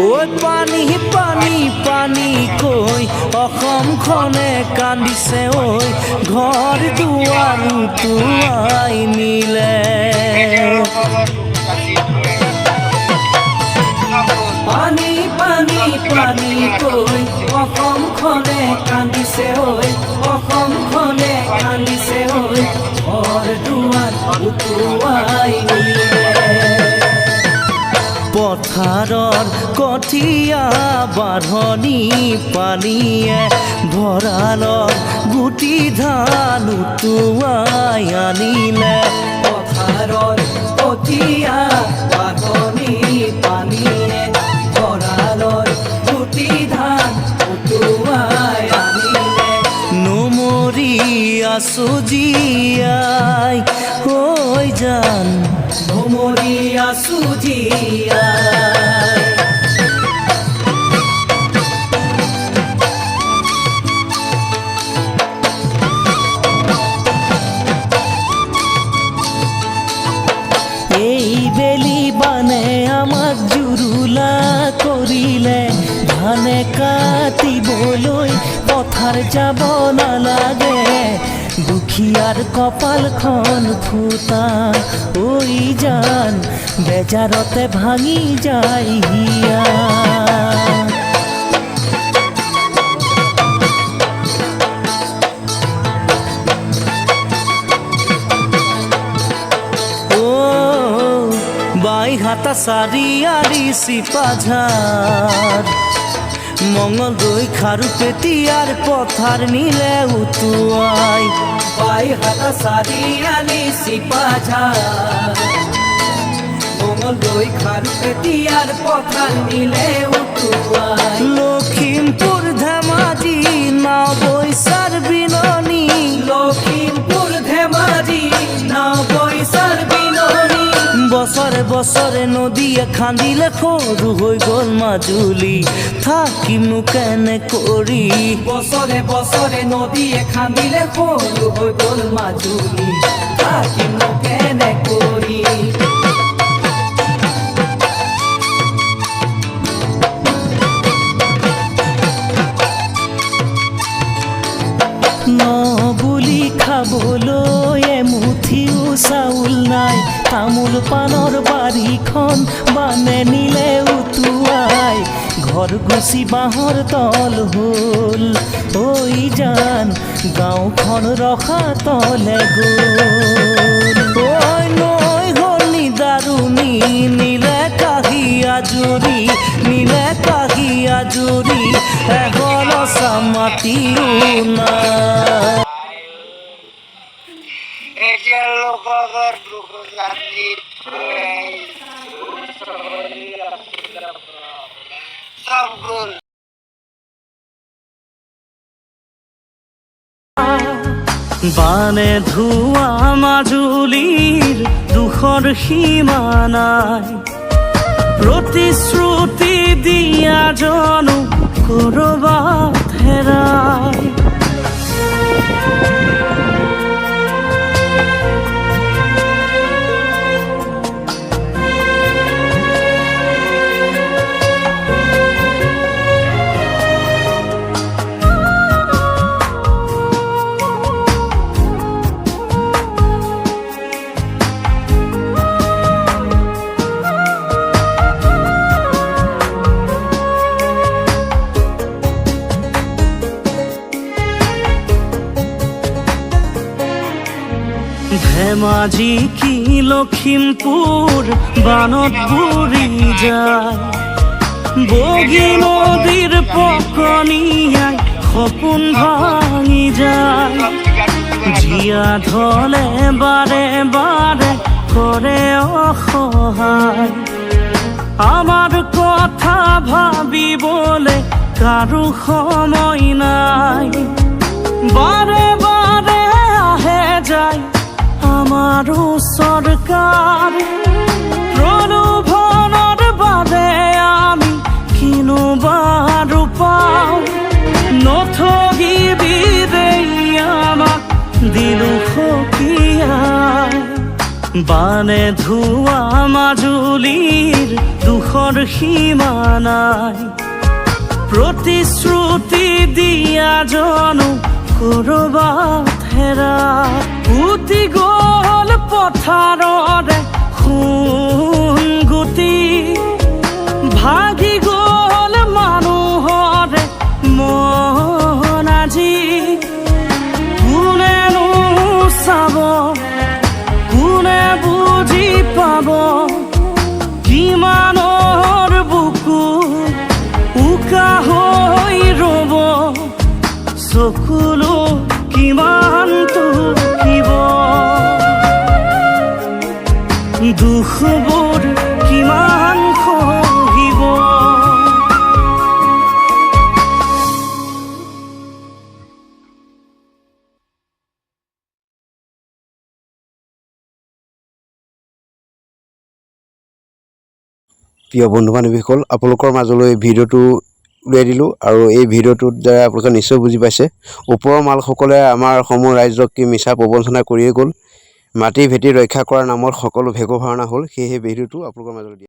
ওই পানী পানী পানী কৈ অসমখনে কান্দিছে ঐ ঘৰ দুৱাৰ উটুৱাই নিলে পানী পানী পানী কৈ অসমখনে কান্দিছে ঐ অসমখনে কান্দিছে ঐ ঘৰ দুৱাৰ উটুৱাই নিলে পথাৰৰ কঠীয়া বাঢ়নি পানীয়ে ভঁৰালৰ গুটি ধান উটুৱাই আনিলে পথাৰৰ কঠীয়া বাঢ়নি পানীয়ে ভঁৰালৰ গুটি ধান উটুৱাই আনিলে নমৰি আছো জীয়াই হৈ জান নমৰি আছো জীয়াই এই বেলি বানে আমাক জুৰুলা কৰিলে ধানে কাটিবলৈ পথাৰ যাব নালাগে দুখীয়াৰ কপালখন ফুটা ঐ জান বেজাৰতে ভাঙি যায় হিয়া বাইহাটা চাৰিআলি চিপাঝাৰ মঙলদৈ খাৰুপেটীয়াৰ পথাৰ নিলে উটুৱাই বাইহাটা চাৰিআলি চিপাঝাৰ মঙলদৈ খাৰুপেটীয়াৰ পথাৰ নিলে উটুৱাই লখিমপুৰ ধেমাজি নাওবৈচাৰ বিননি লখিমপুৰ ধেমাজি নাওবৈচাৰ বিননি বছৰে বছৰে নদীয়ে খান্দিলে সৰু হৈ গ'ল মাজুলী থাকিমনো কেনে কৰি বছৰে বছৰে নদীয়ে খান্দিলে সৰু হৈ গ'ল মাজুলী থাকিমনো কেনে কৰি ন বুলি খাবলৈ এমুঠিও চাউল নাই তামোল পাণৰ বাৰীখন বানে নিলে উটুৱাই ঘৰ গুচি বাঁহৰ তল হ'ল ঐ জান গাঁওখন ৰখা তলে গ'ল ঐ নৈ হ'ল নিদাৰুণী নিলে কাহি আজুৰি নিলে কাহি আজুৰি এগল চামাতিও নাই বানে ধোৱা মাজুলীৰ দুখৰ সীমা নাই প্ৰতিশ্ৰুতি দিয়া জনো কৰবাত হেৰাই ধেমাজি কি লখিমপুৰ বানত বুৰি যায় বগী নদীৰ পকনীয়াই সপোন ভাঙি যায় জিয়াদ হলে বাৰে বাৰে কৰে অসহায় আমার কথা ভাবিবলে কারো সময় নাই বারে বারে আহে যায় আমারও সরকার প্রলোভনের বাদে আমি কিনো বারো পাও নথগিবি দেই আমাক দিলু সকিয়াই বানে ধোৱা মাজুলীৰ দুখৰ সীমা নাই প্ৰতিশ্ৰুতি দিয়া জনো কৰবাত হেৰাই উটি গ'ল পথাৰৰে সোণ গুটি ভাগি গ'ল মানুহৰে মন আজি কোনেনো চাব কোনে বুজি পাব কিমানৰ বুকু উকা হৈ ৰ'ব চকুলো কিমান টুকিব দুখবোৰ কিমান সহিব প্ৰিয় বন্ধু বান্ধৱীসকল আপোনালোকৰ মাজলৈ ভিডিঅ'টো উলিয়াই দিলোঁ আৰু এই ভিডিঅ'টোৰ দ্বাৰা আপোনালোকে নিশ্চয় বুজি পাইছে ওপৰৰ মালসকলে আমাৰ সমূহ ৰাইজক কি মিছা প্ৰবঞ্চনা কৰিয়ে গ'ল মাটি ভেটি ৰক্ষা কৰাৰ নামত সকলো ভেকু ভাওনা হ'ল সেয়েহে ভিডিঅ'টো আপোনালোকৰ মাজলৈ দিয়া